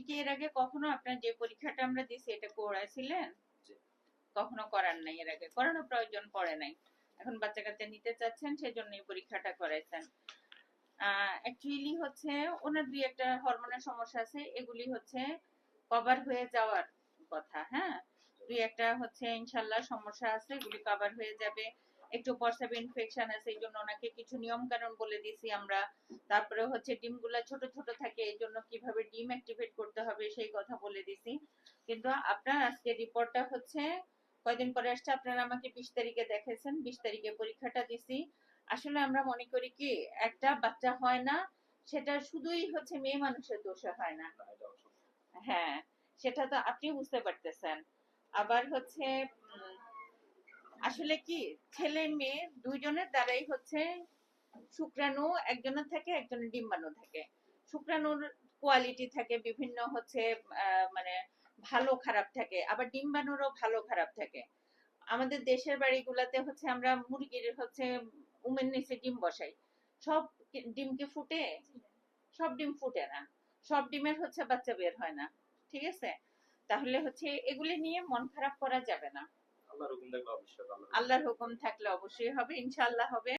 কি এর আগে কখনো আপনার যে পরীক্ষাটা আমরা দিছি এটা করাইছিলেন? জি। কখনো করার নাই, এর আগে করানোর প্রয়োজন পড়ে নাই। এখন বাচ্চা কাচ্চা নিতে চাচ্ছেন, সেজন্য এই পরীক্ষাটা করাইছেন। অ্যাকচুয়ালি হচ্ছে ওনার দুই একটা হরমোনের সমস্যা আছে, এগুলি হচ্ছে কভার হয়ে যাওয়ার কথা। হ্যাঁ, দুই একটা হচ্ছে ইনশাল্লাহ সমস্যা আছে, এগুলি কভার হয়ে যাবে। একটু প্রস্রাব ইনফেকশন আছে, এই জন্য ওনাকে কিছু নিয়ম কানুন বলে দিয়েছি আমরা। তারপরে হচ্ছে ডিমগুলা ছোট ছোট থাকে, এই জন্য কিভাবে ডিম অ্যাক্টিভেট করতে হবে সেই কথা বলে দিছি। কিন্তু আপনার আজকে রিপোর্টটা হচ্ছে কয়দিন পরে আসছে, আপনারা আমাকে 20 তারিখে দেখাইছেন, 20 তারিখে পরীক্ষাটা দিছি। আসলে আমরা মনে করি কি, একটা বাচ্চা হয় না সেটা শুধুই হচ্ছে মেয়ে মানুষের দোষে হয় না। হ্যাঁ, সেটা তো আপনি বুঝতে পারতেছেন। আবার হচ্ছে আসলে কি, ছেলে মেয়ে দুইজনের দ্বারাই হচ্ছে শুক্রাণু একজনের থাকে, একজনের ডিম্বাণু থাকে। শুক্রাণুর কোয়ালিটি থাকে বিভিন্ন হচ্ছে মানে ভালো খারাপ থাকে, আবার ডিম্বাণুরও ভালো খারাপ থাকে। আমাদের দেশের বাড়িগুলাতে হচ্ছে আমরা মুরগির হচ্ছে উমের নিচে ডিম বসাই। সব ডিম কি ফুটে? সব ডিম ফুটে না, সব ডিমের হচ্ছে বাচ্চা বের হয় না। ঠিক আছে, তাহলে হচ্ছে এগুলি নিয়ে মন খারাপ করা যাবে না। আল্লাহর হুকুম থাকলে অবশ্যই ভালো হবে। আল্লাহর হুকুম থাকলে অবশ্যই হবে, ইনশাআল্লাহ হবে।